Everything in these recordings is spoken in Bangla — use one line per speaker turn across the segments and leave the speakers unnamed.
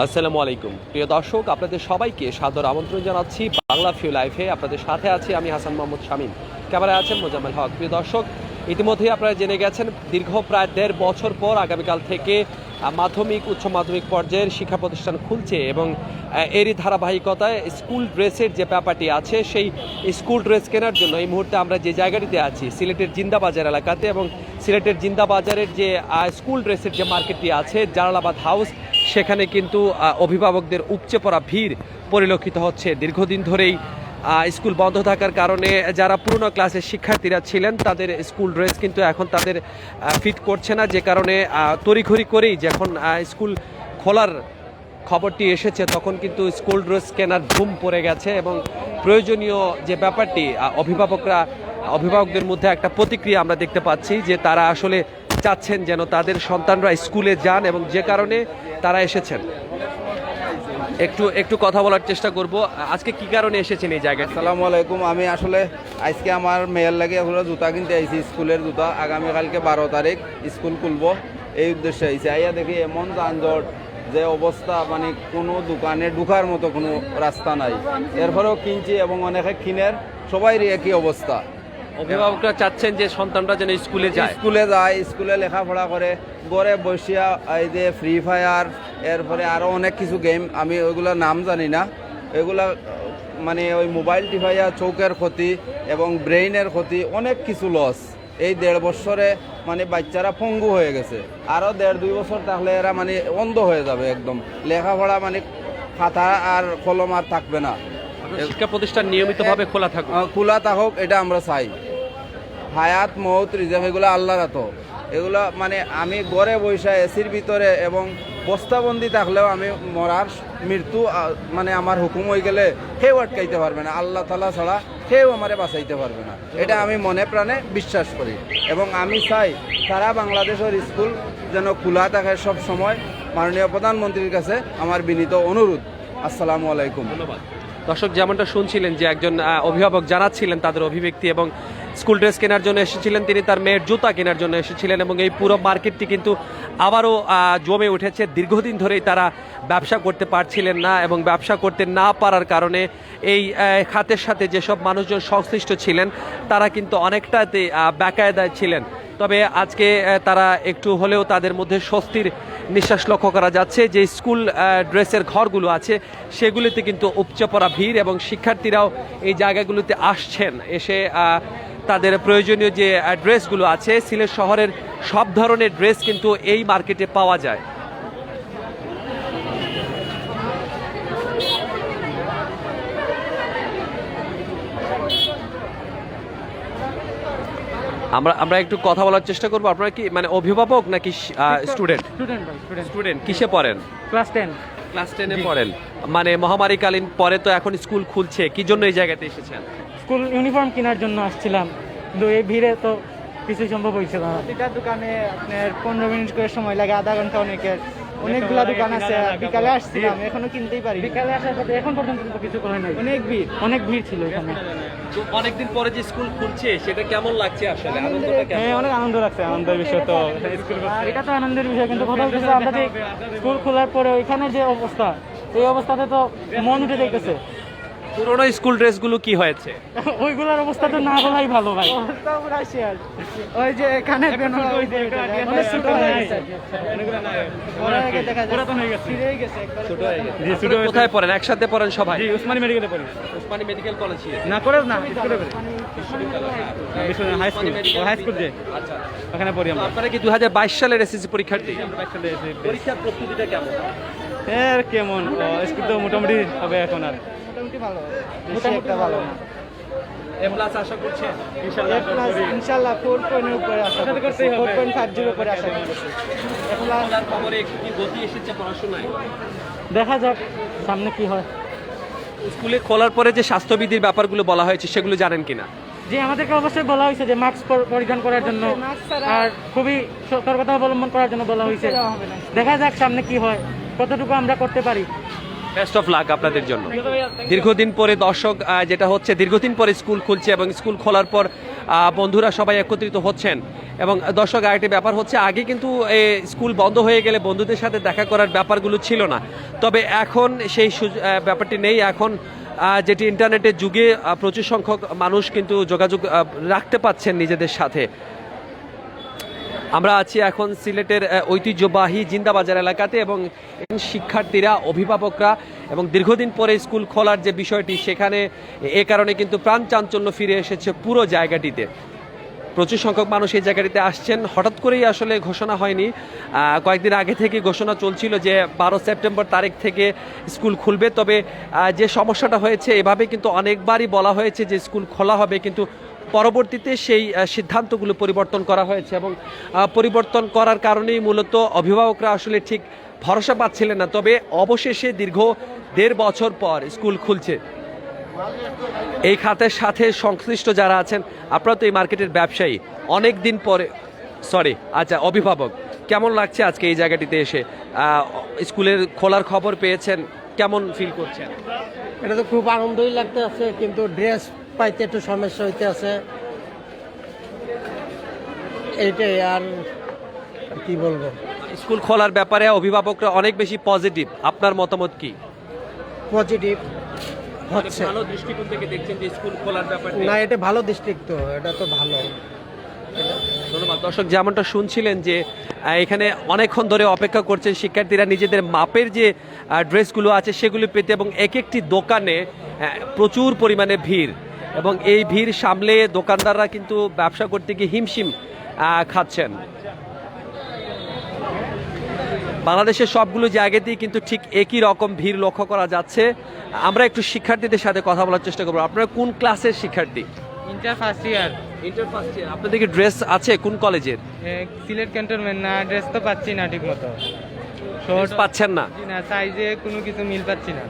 আসসালামু আলাইকুম প্রিয় দর্শক, আপনাদের সবাইকে সাদর আমন্ত্রণ জানাচ্ছি বাংলা ফিউ লাইফে। আপনাদের সাথে আছি আমি হাসান মোহাম্মদ শামীম, ক্যামেরায় আছেন মোজাম্মেল হক। প্রিয় দর্শক, ইতিমধ্যেই আপনারা জেনে গেছেন দীর্ঘ প্রায় ১.৫ বছর পর আগামীকাল থেকে মাধ্যমিক উচ্চ মাধ্যমিক পর্যায়ের শিক্ষা প্রতিষ্ঠান খুলছে এবং এরই ধারাবাহিকতায় স্কুল ড্রেসের যে ব্যাপারটি আছে, সেই স্কুল ড্রেস কেনার জন্য এই মুহূর্তে আমরা যে জায়গাটিতে আছি সিলেটের জিন্দাবাজার এলাকাতে, এবং সিলেটের জিন্দাবাজারের যে স্কুল ড্রেসের যে মার্কেটটি আছে জালালাবাদ হাউস, সেখানে কিন্তু অভিভাবকদের উপচে পড়া ভিড় পরিলক্ষিত হচ্ছে। দীর্ঘদিন ধরেই স্কুল বন্ধ থাকার কারণে যারা পুরনো ক্লাসের শিক্ষার্থীরা ছিলেন তাদের স্কুল ড্রেস কিন্তু এখন তাদের ফিট করছে না, যে কারণে তড়িঘড়ি করেই যখন স্কুল খোলার খবরটি এসেছে তখন কিন্তু স্কুল ড্রেস কেনার ধুম পড়ে গেছে এবং প্রয়োজনীয় যে ব্যাপারটি অভিভাবকদের মধ্যে একটা প্রতিক্রিয়া আমরা দেখতে পাচ্ছি যে তারা আসলে চাচ্ছেন যেন তাদের সন্তানরা স্কুলে যান এবং যে কারণে তারা এসেছেন। একটু কথা বলার চেষ্টা করব। আজকে কি কারণে এসেছেন এই জায়গায়?
আসসালামু আলাইকুম। আমি আসলে আজকে আমার মেয়ের লাগে হলো জুতা কিনতে আইছি, স্কুলের জুতা। আগামীকালকে 12 তারিখ স্কুল খুলবো, এই উদ্দেশ্যে আইছি। আইয়া দেখি এমন যানজট, যে অবস্থা, মানে কোনো দোকানে ঢুকার মতো কোনো রাস্তা নাই। এরপরেও কিনছি এবং অনেকে কিনের, সবাইরই একই অবস্থা।
অভিভাবকরা চাচ্ছেন যে সন্তানরা যেন স্কুলে যায়,
স্কুলে লেখাপড়া করে। ঘরে বসিয়া এই যে ফ্রি ফায়ার, এরপরে আরও অনেক কিছু গেম, আমি ওইগুলো নাম জানি না, এগুলা মানে ওই মোবাইল টিপাইয়া চৌকের ক্ষতি এবং ব্রেইনের ক্ষতি, অনেক কিছু লস। এই 1.5 বছরে মানে বাচ্চারা পঙ্গু হয়ে গেছে। আরও 1.5-2 বছর থাকলে এরা মানে অন্ধ হয়ে যাবে একদম। লেখাপড়া মানে খাতা আর কলম আর থাকবে না।
শিক্ষা প্রতিষ্ঠান নিয়মিতভাবে
খোলা থাকুক, এটা আমরা চাই। হায়াত মৌত রিজার্ভ এগুলো আল্লাহর হাতে। এগুলো মানে আমি ঘরে বসে এসির ভিতরে এবং বস্তাবন্দি থাকলেও আমি মরার মৃত্যু মানে আমার হুকুম হয়ে গেলে কেউ আটকাইতে পারবে না, আল্লাহ তাআলা ছাড়া কেউ আমারে বাঁচাইতে পারবে না। এটা আমি মনে প্রাণে বিশ্বাস করি এবং আমি চাই সারা বাংলাদেশের স্কুল যেন খোলা থাকে সব সময়। মাননীয় প্রধানমন্ত্রীর কাছে আমার বিনীত অনুরোধ। আসসালামু আলাইকুম।
ধন্যবাদ। দর্শক, যেমনটা শুনছিলেন যে একজন অভিভাবক জানাচ্ছিলেন তাদের অভিব্যক্তি, এবং স্কুল ড্রেস কেনার জন্য এসেছিলেন, তিনি তার মেয়ের জুতা কেনার জন্য এসেছিলেন এবং এই পুরো মার্কেটটি কিন্তু আবারও জমে উঠেছে। দীর্ঘদিন ধরেই তারা ব্যবসা করতে পারছিলেন না এবং ব্যবসা করতে না পারার কারণে এই খাতের সাথে যেসব মানুষজন সংশ্লিষ্ট ছিলেন তারা কিন্তু অনেকটাতে বেকায়দায় ছিলেন। তবে আজকে তারা একটু হলেও তাদের মধ্যে স্বস্তির নিঃশ্বাস লক্ষ্য করা যাচ্ছে। যে স্কুল ড্রেসের ঘরগুলো আছে সেগুলিতে কিন্তু উপচে পড়া ভিড় এবং শিক্ষার্থীরাও এই জায়গাগুলোতে আসছেন, এসে তাদের প্রয়োজনীয় যে ড্রেসগুলো আছে, সিলেট শহরের সব ধরনের ড্রেস কিন্তু এই মার্কেটে পাওয়া যায়। আমরা একটু কথা বলার চেষ্টা করবো। আপনারা কি মানে অভিভাবক নাকি স্টুডেন্ট? কিসে পড়েন? ক্লাস 10-এ পড়েন। মানে মহামারীকালীন পরে তো এখন স্কুল খুলছে, কি জন্য এই জায়গাতে এসেছেন?
স্কুল ইউনিফর্ম কেনার জন্য আসছিলাম, কিন্তু এই ভিড়ে তো কিছুই সম্ভব হয়েছে না। প্রতিটা দোকানে আপনার 15 মিনিট করে সময় লাগে, আধা ঘন্টা। অনেকগুলা দোকান আছে। বিকালে আসছিলাম, এখনো কিনতেই পারি। বিকালে আসার পর এখন পর্যন্ত কিছু করে নাই। অনেক ভিড় ছিল এখানে।
তো অনেকদিন পরে যে স্কুল খুলছে সেটা কেমন লাগছে আসলে? আনন্দটা কেমন?
হ্যাঁ, অনেক আনন্দ লাগছে। আনন্দের বিষয় তো এটা তো আনন্দের বিষয়, কিন্তু কথা হচ্ছে আমরা যে স্কুল খোলার পরে ওইখানে যে অবস্থা, এই অবস্থাতে তো মন উঠে দেখতেছে।
পুরোনো স্কুল ড্রেসগুলো কি হয়েছে?
ওইগুলোর অবস্থা তো না বলাই ভালো ভাই। ওই যে এখানে
কোথায় পড়েন? একসাথে পড়েন সবাই?
উসমানী মেডিকেলে পড়ি।
উসমানী মেডিকেল কলেজ
না করে না, হাই স্কুল যে
আচ্ছা,
ওখানে পড়ি আমরা।
আপনারা কি 2022 সালের এসএসসি পরীক্ষার্থী? পরীক্ষার প্রস্তুতিটা কেমন?
কেমন? স্কুল তো মোটামুটি হবে এখন, আর মোটামুটি ভালো।
এ প্লাস আশা করছেন?
ইনশাআল্লাহ 4.0 উপরে আশা করতেছি, 4.50 উপরে আশা করতেছি।
এখনকার খবরে একটু কি গতি এসেছে পড়াশোনায়?
দেখা যাক সামনে কি হয়।
স্কুলে খোলার পরে যে স্বাস্থ্যবিধির ব্যাপারগুলো বলা হয়েছে সেগুলো জানেন কিনা?
যে আমাদেরকে অবশ্যই বলা হয়েছে যে মাস্ক পরিধান করার জন্য আর খুবই সতর্কতা অবলম্বন করার জন্য বলা হয়েছে। দেখা যাক সামনে কি হয়, কতটুকু আমরা করতে পারি।
বেস্ট অফ লাক আপনাদের জন্য। দীর্ঘদিন পরে দর্শক, যেটা হচ্ছে দীর্ঘদিন পরে স্কুল খুলছে এবং স্কুল খোলার পর বন্ধুরা সবাই একত্রিত হচ্ছেন এবং দর্শক আরেকটি ব্যাপার হচ্ছে আগে কিন্তু স্কুল বন্ধ হয়ে গেলে বন্ধুদের সাথে দেখা করার ব্যাপারগুলো ছিল না, তবে এখন সেই ব্যাপারটি নেই। এখন যেটি ইন্টারনেটের যুগে প্রচুর সংখ্যক মানুষ কিন্তু যোগাযোগ রাখতে পাচ্ছেন নিজেদের সাথে। আমরা আছি এখন সিলেটের ঐতিহ্যবাহী জিন্দাবাজার এলাকাতে এবং শিক্ষার্থীরা, অভিভাবকরা এবং দীর্ঘদিন পরে স্কুল খোলার যে বিষয়টি, সেখানে এ কারণে কিন্তু প্রাণ চাঞ্চল্য ফিরে এসেছে পুরো জায়গাটিতে। প্রচুর সংখ্যক মানুষ এই জায়গাটিতে আসছেন। হঠাৎ করেই আসলে ঘোষণা হয়নি, কয়েকদিন আগে থেকে ঘোষণা চলছিল যে 12 সেপ্টেম্বর তারিখ থেকে স্কুল খুলবে। তবে যে সমস্যাটা হয়েছে, এভাবে কিন্তু অনেকবারই বলা হয়েছে যে স্কুল খোলা হবে, কিন্তু পরবর্তীতে সেই সিদ্ধান্তগুলো পরিবর্তন করা হয়েছে এবং পরিবর্তন করার কারণেই মূলত অভিভাবকরা আসলে ঠিক ভরসা পাচ্ছিলেন না। তবে অবশেষে দীর্ঘ 1.5 বছর পর স্কুল খুলছে। এই খাতের সাথে সংশ্লিষ্ট যারা আছেন, আপনারা তো এই মার্কেটের ব্যবসায়ী, অনেক দিন পরে আচ্ছা, অভিভাবক, কেমন লাগছে আজকে এই জায়গাটিতে এসে? স্কুলের খোলার খবর পেয়েছেন, কেমন ফিল করছেন?
এটা তো খুব আনন্দই লাগতে আছে, কিন্তু ড্রেস পাইতে একটু সমস্যা হইতে আছে, এইটাই। আর কি বলবো,
স্কুল খোলার ব্যাপারে অভিভাবকরা অনেক বেশি পজিটিভ, আপনার মতামত কি?
পজিটিভ হচ্ছে
ভালো দৃষ্টিকোণ থেকে দেখছেন যে স্কুল খোলার ব্যাপারটা?
না, এটা ভালো ডিস্ট্রিক্ট, তো এটা তো ভালো।
ধন্যবাদ। দর্শক, যেমনটা শুনছিলেন যে এখানে অনেকক্ষণ ধরে অপেক্ষা করছেন শিক্ষার্থীরা নিজেদের মাপের যে ড্রেসগুলো আছে সেগুলো পেতে, এবং এক একটি দোকানে প্রচুর পরিমাণে ভিড়, এবং এই ভিড় সামলে দোকানদাররা কিন্তু ব্যবসা করতে গিয়ে হিমশিম খাচ্ছেন। বাংলাদেশের সবগুলো জায়গাতেই কিন্তু ঠিক একই রকম ভিড় লক্ষ্য করা যাচ্ছে। আমরা একটু শিক্ষার্থীদের সাথে কথা বলার চেষ্টা করবো। আপনারা কোন ক্লাসের শিক্ষার্থী?
Inter first year.
Inter first year. আপনাদের কি ড্রেস আছে কোন কলেজের?
সিলেট ক্যান্টনমেন্ট। না, ড্রেস তো পাচ্ছি না ঠিক মতো,
ড্রেস পাচ্ছেন না?
না, সাইজে কোনো কিছু মিল পাচ্ছি না।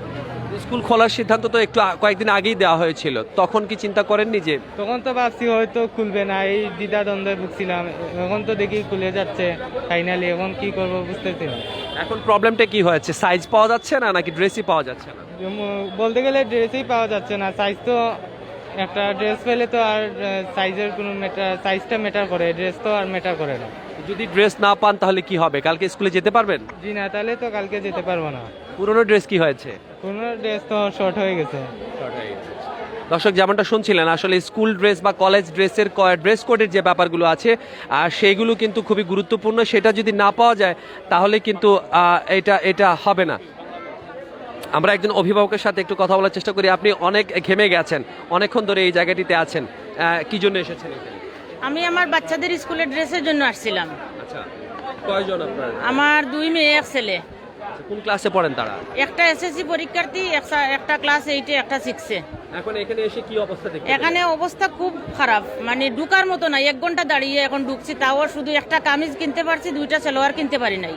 স্কুল খোলার সিদ্ধান্ত তো একটু কয়েকদিন আগেই দেওয়া হয়েছিল, তখন কি চিন্তা করেননি যে?
তখন তো ভাবছি হয়তো খুলবে না, এই দ্বিধা দ্বন্দ্বে ভুগছিলাম। এখন তো দেখি খুলে যাচ্ছে ফাইনালি, এখন কি করব বুঝতেছি না।
এখন প্রবলেমটা কি হয়েছে? সাইজ পাওয়া যাচ্ছে না নাকি ড্রেসই পাওয়া যাচ্ছে না?
বলতে গেলে ড্রেসই পাওয়া যাচ্ছে না। সাইজ তো একটা ড্রেস পেলে তো আর সাইজের কোনো সাইজটা ম্যাটার করে, ড্রেস তো আর ম্যাটার করে না।
যদি ড্রেস না পান তাহলে কি হবে? কালকে স্কুলে যেতে পারবেন?
জি না, তাহলে তো কালকে যেতে পারবো না।
পুরনো ড্রেস কি হয়েছে?
কোনো ড্রেস তো শর্ট হয়ে গেছে।
দর্শক, যেমনটা শুনছিলেন, আসলে স্কুল ড্রেস বা কলেজ ড্রেসের ড্রেস কোডের যে ব্যাপারগুলো আছে সেইগুলো কিন্তু খুবই গুরুত্বপূর্ণ। সেটা যদি না পাওয়া যায় তাহলে কিন্তু এটা হবে না। আমরা একজন অভিভাবকের সাথে একটু কথা বলার চেষ্টা করি। আপনি অনেক ঘেমে গেছেন, অনেকক্ষণ ধরে এই জায়গাটিতে আছেন, কি জন্য এসেছেন এখানে?
আমি আমার বাচ্চাদের স্কুলের ড্রেসের জন্য আসছিলাম।
আচ্ছা, কয়জন আপনার?
আমার 2 মেয়ে 1 ছেলে।
কোন ক্লাসে পড়েন তারা?
একটা এসএসসি পরীক্ষার্থী, একটা ক্লাস 8-এ, একটা 6-এ।
এখন এখানে এসে কি অবস্থা দেখতে?
এখানে অবস্থা খুব খারাপ, মানে ঢুকার মতো না। 1 ঘন্টা দাঁড়িয়ে এখন ঢুকছি, তাও শুধু একটা কামিজ কিনতে পারছি, 2টা সালোয়ার কিনতে পারি নাই।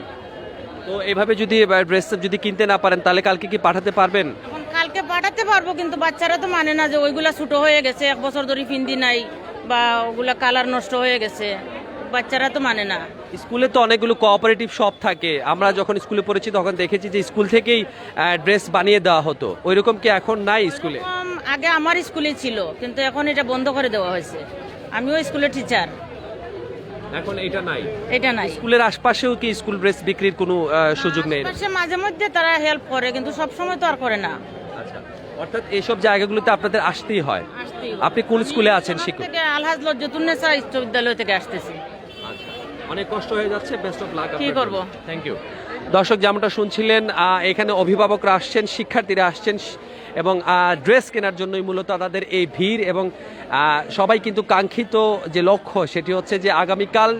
তো এভাবে যদি ড্রেস যদি কিনতে না পারেন তাহলে কালকে কি পাঠাতে পারবেন?
এখন কালকে পাঠাতে পারবো, কিন্তু বাচ্চারা তো মানে না যে ওইগুলা ছোট হয়ে গেছে, 1 বছর ধরে পিন্দি নাই, বা ওগুলা কালার নষ্ট হয়ে গেছে, বাচ্চারা তো মানে না।
স্কুলে তো অনেকগুলো কোঅপারেটিভ শপ থাকে, আমরা যখন স্কুলে পড়েছি তখন দেখেছি যে স্কুল থেকেই ড্রেস বানিয়ে দেওয়া হতো। ওইরকম কি এখন নাই স্কুলে?
আগে আমার স্কুলে ছিল, কিন্তু এখন এটা বন্ধ করে দেওয়া হয়েছে। আমিও স্কুলের টিচার,
এখন এটা নাই।
এটা নাই।
স্কুলের আশপাশেও কি স্কুল ড্রেস বিক্রির কোনো সুযোগ নেই?
আশেপাশে মাঝে মধ্যে তারা হেল্প করে, কিন্তু সব সময় তো আর করে না।
আচ্ছা, অর্থাৎ এইসব জায়গাগুলোতে আপনাদের আসতেই হয়।
আসতেই হয়।
আপনি কোন স্কুলে আছেন শিক্ষক?
থেকে আলহাজ লজ্জতুন্নেসা উচ্চ বিদ্যালয় থেকে আসতেছি।
আচ্ছা, অনেক কষ্ট হয়ে যাচ্ছে, বেস্ট অফ লাক।
কি করব?
Thank you. দর্শক, যেমনটা শুনছিলেন, এখানে অভিভাবকরা আসছেন, শিক্ষার্থীরা আসছেন, এবং ড্রেস কেনার জন্যই মূলত তাদের এই ভিড়। এবং সবাই কিন্তু কাঙ্ক্ষিত যে লক্ষ্য সেটি হচ্ছে যে আগামীকাল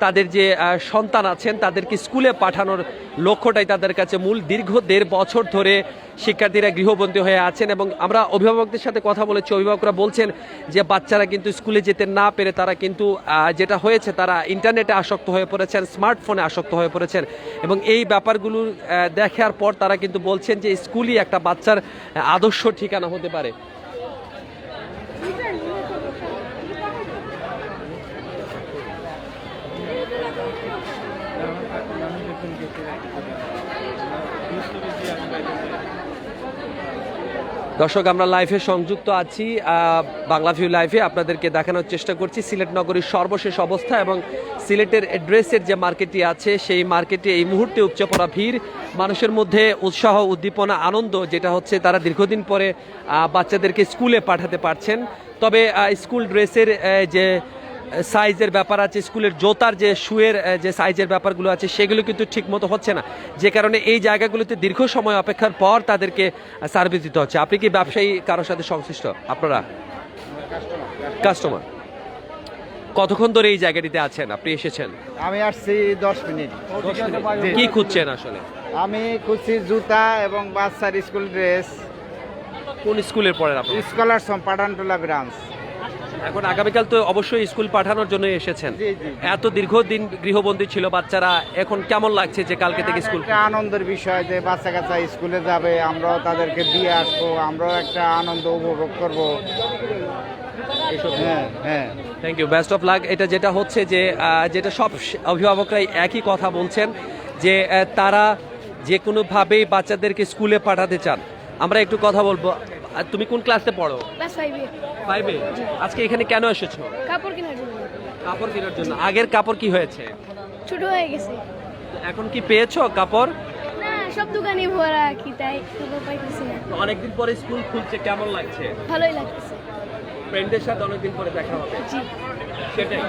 তাদের যে সন্তান আছেন তাদেরকে স্কুলে পাঠানোর লক্ষ্যটাই তাদের কাছে মূল। দীর্ঘ 1.5 বছর ধরে শিক্ষার্থীরা গৃহবন্দী হয়ে আছেন, এবং আমরা অভিভাবকদের সাথে কথা বলেছি। অভিভাবকরা বলছেন যে বাচ্চারা কিন্তু স্কুলে যেতে না পেরে তারা কিন্তু যেটা হয়েছে, তারা ইন্টারনেটে আসক্ত হয়ে পড়েছেন, স্মার্টফোনে আসক্ত হয়ে পড়েছেন, এবং এই ব্যাপারগুলো দেখার পর তারা কিন্তু বলছেন যে স্কুলই একটা বাচ্চার আদর্শ ঠিকানা হতে পারে। দর্শক আমরা লাইভে সংযুক্ত আছি বাংলা ভিউ লাইভে আপনাদেরকে দেখানোর চেষ্টা করছি সিলেট নগরীর সর্বশেষ অবস্থা এবং সিলেটের ড্রেসের যে মার্কেটটি আছে সেই মার্কেটে এই মুহূর্তে উপচে পড়া ভিড়, মানুষের মধ্যে উৎসাহ উদ্দীপনা আনন্দ, যেটা হচ্ছে তারা দীর্ঘদিন পরে বাচ্চাদেরকে স্কুলে পাঠাতে পারছেন। তবে স্কুল ড্রেসের যে সাইজের ব্যাপার আছে, স্কুলের জোতার যে শুয়ের যে সাইজের ব্যাপারগুলো আছে সেগুলো কিন্তু ঠিক মতো হচ্ছে না, যে কারণে এই জায়গাগুলোতে দীর্ঘ সময় অপেক্ষার পর তাদেরকে সার্ভিস দিতে হচ্ছে। আপনি কি ব্যবসায়ী কারোর সাথে সংশ্লিষ্ট? আপনারা কাস্টমার। কতক্ষণ ধরে এই জায়গাটিতে আছেন? আপনি এসেছেন?
আমি আসছি 10 মিনিট।
কি খুঁজছেন আসলে?
আমি খুঁজছি জুতা এবং বাচ্চার স্কুল ড্রেস।
কোন স্কুলের পড়েন আপনি?
স্কলারস পাঠানটোলা ব্রাঞ্চ।
এখন আগামীকাল তো অবশ্যই স্কুল পাঠানোর জন্য এসেছেন।
জি, জি।
এত দীর্ঘদিন গৃহবন্দী ছিল বাচ্চারা, এখন কেমন লাগছে যে কালকে থেকে স্কুল?
একটা আনন্দের বিষয় যে বাচ্চা কাচ্চা স্কুলে যাবে, আমরাও তাদেরকে দিয়ে আসবো, আমরাও একটা আনন্দ উপভোগ করব। হ্যাঁ হ্যাঁ,
thank you, best of luck. এটা যেটা হচ্ছে যে যেটা সব অভিভাবকরাই একই কথা বলছেন যে তারা যে কোনোভাবেই বাচ্চাদেরকে স্কুলে পাঠাতে চান। আমরা একটু কথা বলবো। তুমি কোন ক্লাসে পড়ো?
ক্লাস 5-এ।
5-এ। আজকে এখানে কেন এসেছো?
কাপড় কেনার জন্য।
কাপড় কেনার জন্য। আগের কাপড় কি হয়েছে?
ছোট হয়ে গেছে।
এখন কি পেয়েছো কাপড়?
না, সব দোকানে ভরা, কি তাই খবর পাইতেছি না।
তো অনেকদিন পরে স্কুল খুলছে, কেমন লাগছে?
ভালোই লাগতেছে।
ফ্রেন্ডদের সাথে অনেকদিন পরে দেখা হবে।
জি।
সেটাই।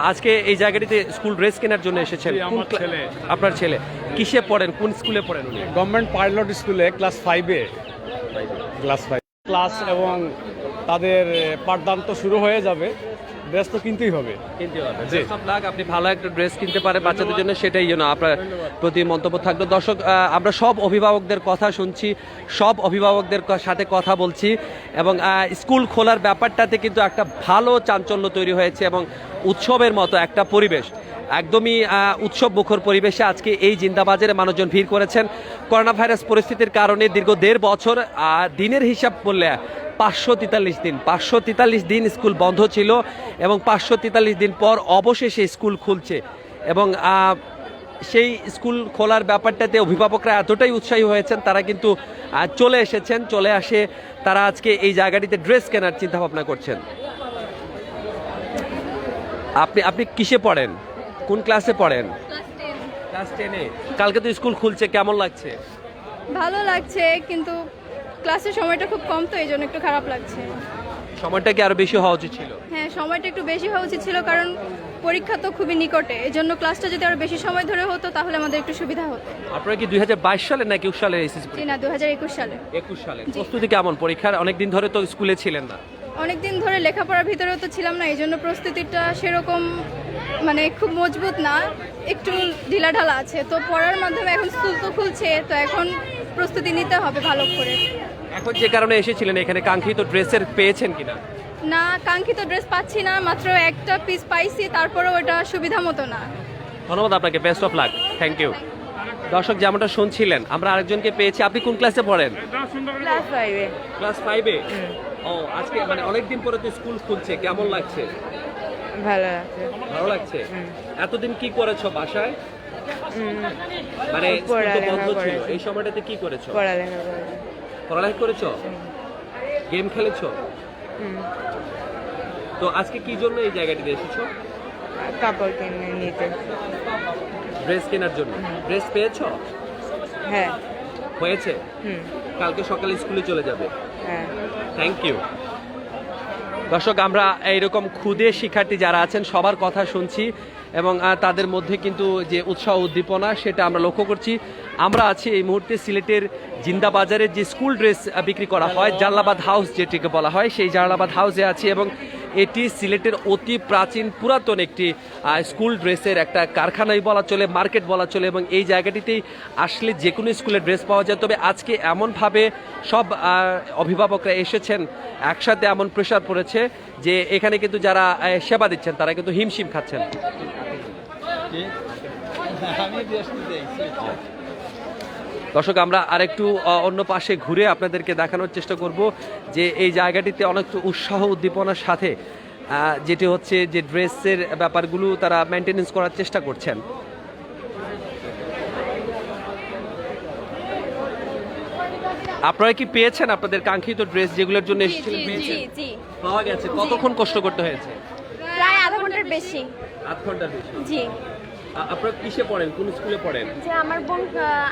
আজকে এই জায়গাটিতে স্কুল ড্রেস কেনার জন্য এসেছেন?
আমার ছেলে।
আপনার ছেলে কিসে পড়েন? কোন স্কুলে পড়েন উনি?
গভর্নমেন্ট পাইলট স্কুলে ক্লাস 5-এ। ক্লাস এবং তাদের পাঠদান তো শুরু হয়ে যাবে, ড্রেস তো কিনতেই হবে।
কিনতে হবে।
জি।
Best of luck, আপনি ভালো একটা ড্রেস কিনতে পারেন বাচ্চাদের জন্য, সেটাই যেন আপনার প্রতি মন্তব্য থাকলো। দর্শক আমরা সব অভিভাবকদের কথা শুনছি, সব অভিভাবকদের সাথে কথা বলছি এবং স্কুল খোলার ব্যাপারটাতে কিন্তু একটা ভালো চাঞ্চল্য তৈরি হয়েছে এবং উৎসবের মতো একটা পরিবেশ, একদমই উৎসব মুখর পরিবেশে আজকে এই জিন্দাবাজারে মানুষজন ভিড় করেছেন। করোনা ভাইরাস পরিস্থিতির কারণে দীর্ঘ 1.5 বছর দিনের হিসাব করলে 543 দিন স্কুল বন্ধ ছিল এবং 543 দিন পর অবশেষে স্কুল খুলছে এবং সেই স্কুল খোলার ব্যাপারটাতে অভিভাবকরা এতটাই উৎসাহী হয়েছেন, তারা কিন্তু চলে এসেছেন। চলে আসে তারা আজকে এই জায়গাটিতে ড্রেস কেনার চিন্তা ভাবনা করছেন। আপনি কিসে পড়েন? কোন ক্লাসে পড়েন? ক্লাস 10-এ। কালকে তো স্কুল খুলছে, কেমন লাগছে?
ভালো লাগছে, কিন্তু ক্লাসের সময়টা খুব কম, তো এই জন্য একটু খারাপ লাগছে।
সময়টা কি আরো বেশি হওয়া উচিত ছিল?
হ্যাঁ, সময়টা একটু বেশি হওয়া উচিত ছিল, কারণ পরীক্ষা তো খুবই নিকটে। এই জন্য ক্লাসটা যদি আরো বেশি সময় ধরে হতো তাহলে আমাদের একটু সুবিধা হতো।
আপনারা কি 2022 সালে নাকি 21 সালে এসএসসি?
জি না, 2021 সালে।
21 সালে। প্রস্তুতি কেমন পরীক্ষার? অনেকদিন ধরে তো স্কুলে ছিলেন না।
অনেকদিন ধরে লেখাপড়ার ভিতরেও তো ছিলাম না, এই জন্য প্রস্তুতিটা সেরকম মানে খুব মজবুত না, একটু ঢিলাঢালা আছে। তো পড়ার মাধ্যমে এখন স্কুল তো খুলছে, তো এখন প্রস্তুতি নিতে হবে ভালো করে।
এখন যে কারণে এসেছিলেন এখানে, কাঙ্ক্ষিত ড্রেসের পেয়েছেন কিনা?
না, কাঙ্ক্ষিত ড্রেস পাচ্ছি না, মাত্র একটা পিস পাইছি, তারপরেও ওটা সুবিধা মতো না।
ধন্যবাদ আপনাকে, best of luck. Thank you. দর্শক যেমনটা শুনছিলেন, আমরা আরেকজনকে পেয়েছি। আপনি কোন ক্লাসে পড়েন?
ক্লাস 5-এ।
ক্লাস 5-এ। ও, আজকে মানে অনেকদিন পরে তো স্কুল খুলছে, কেমন লাগছে?
ভালো লাগছে।
ভালো লাগছে। এতদিন কি করেছো বাসায়? মানে স্কুল তো
পড়ালেখা
বন্ধ ছিল,
করেছি।
এই সময়টাতে কি করেছো?
পড়ালেখা করে।
পড়ালেখা করেছো? গেম খেলেছো? তো আজকে কি জন্য এই জায়গাটিতে এসেছো?
কাপড় কিনে নিতে।
ড্রেস কেনার জন্য। ড্রেস পেয়েছো?
হ্যাঁ।
হয়েছে? কালকে সকালে স্কুলে চলে যাবে।
হ্যাঁ।
Thank you. দর্শক আমরা এইরকম ক্ষুদে শিক্ষার্থী যারা আছেন সবার কথা শুনছি এবং তাদের মধ্যে কিন্তু যে উৎসাহ উদ্দীপনা সেটা আমরা লক্ষ্য করছি। আমরা আছি এই মুহূর্তে সিলেটের জিন্দাবাজারে যে স্কুল ড্রেস বিক্রি করা হয়, জালালাবাদ হাউস যেটিকে বলা হয়, সেই জালালাবাদ হাউসে আছি এবং এটি সিলেটের অতি প্রাচীন পুরাতন একটি স্কুল ড্রেসের একটা কারখানাই বলা চলে, মার্কেট বলা চলে এবং এই জায়গাটিতেই আসলে যে কোনো স্কুলের ড্রেস পাওয়া যায়। তবে আজকে এমনভাবে সব অভিভাবকরা এসেছেন, একসাথে এমন প্রেশার পড়েছে যে এখানে কিন্তু যারা সেবা দিচ্ছেন তারা কিন্তু হিমশিম খাচ্ছেন। দর্শক আমরা আরেকটু অন্য পাশে ঘুরে আপনাদেরকে দেখানোর চেষ্টা করব যে এই জায়গাটিতে অনেক উৎসাহ উদ্দীপনার সাথে যেটি হচ্ছে যে ড্রেসের ব্যাপারগুলো তারা মেনটেনেন্স করার চেষ্টা করছেন। আপনারা কি পেয়েছেন আপনাদের কাঙ্ক্ষিত ড্রেস যেগুলোর জন্য এসেছিলেন? পেয়েছেন?
জি
পাওয়া গেছে। কতক্ষণ কষ্ট করতে হয়েছে?
প্রায় আধা ঘন্টার বেশি।
আধ ঘন্টার বেশি।
জি
আপনারা কিসে পড়েন, কোন স্কুলে পড়েন?
যে আমার বোন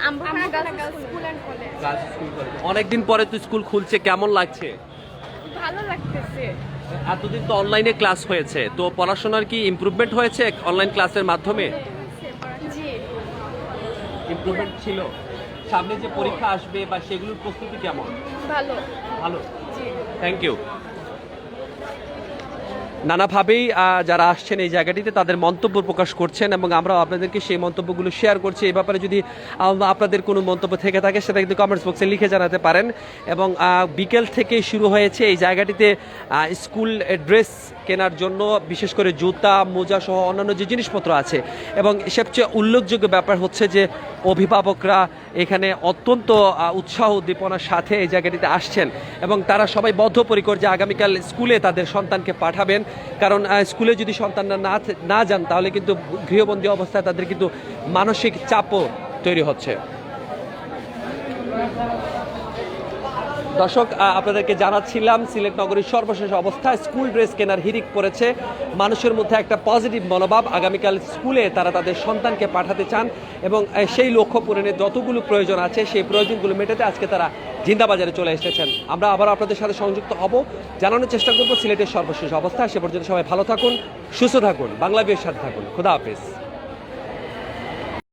Ambarkhana girls school and college.
Girls school college. অনেকদিন পরে তো স্কুল খুলছে, কেমন লাগছে?
ভালো লাগতেছে।
এতদিন তো অনলাইনে ক্লাস হয়েছে, তো পড়াশোনার কি ইমপ্রুভমেন্ট হয়েছে অনলাইন ক্লাসের মাধ্যমে?
জি
ইমপ্রুভমেন্ট ছিল। সামনে যে পরীক্ষা আসবে বা সেগুলোর প্রস্তুতি কেমন?
ভালো।
ভালো। Thank you. নানাভাবেই যারা আসছেন এই জায়গাটিতে তাদের মন্তব্য প্রকাশ করছেন এবং আমরা আপনাদেরকে সেই মন্তব্যগুলো শেয়ার করছি। এই ব্যাপারে যদি আপনাদের কোনো মন্তব্য থেকে থাকে সেটা কিন্তু কমেন্টস বক্সে লিখে জানাতে পারেন। এবং বিকেল থেকে শুরু হয়েছে এই জায়গাটিতে স্কুল ড্রেস কেনার জন্য, বিশেষ করে জুতা, মোজা সহ অন্যান্য যে জিনিসপত্র আছে। এবং সবচেয়ে উল্লেখযোগ্য ব্যাপার হচ্ছে যে অভিভাবকরা এখানে অত্যন্ত উৎসাহ উদ্দীপনার সাথে এই জায়গাটিতে আসছেন এবং তারা সবাই বদ্ধপরিকর যে আগামীকাল স্কুলে তাদের সন্তানকে পাঠাবেন। কারণ স্কুলে যদি সন্তানরা না যান তাহলে কিন্তু গৃহবন্দী অবস্থায় তাদের কিন্তু মানসিক চাপও তৈরি হচ্ছে। দর্শক, আপনাদেরকে জানাচ্ছিলাম সিলেট নগরীর সর্বশেষ অবস্থা। স্কুল ড্রেস কেনার হিড়িক পড়েছে, মানুষের মধ্যে একটা পজিটিভ মনোভাব। আগামীকাল স্কুলে তারা তাদের সন্তানকে পাঠাতে চান এবং সেই লক্ষ্য পূরণের যতগুলো প্রয়োজন আছে সেই প্রয়োজনগুলো মেটাতে আজকে তারা জিন্দাবাজারে চলে এসেছেন। আমরা আবার আপনাদের সাথে সংযুক্ত হব, জানানোর চেষ্টা করব সিলেটের সর্বশেষ অবস্থা। সে পর্যন্ত সবাই ভালো থাকুন, সুস্থ থাকুন, বাংলা বিয়ের সাথে থাকুন। খুদা হাফেজ।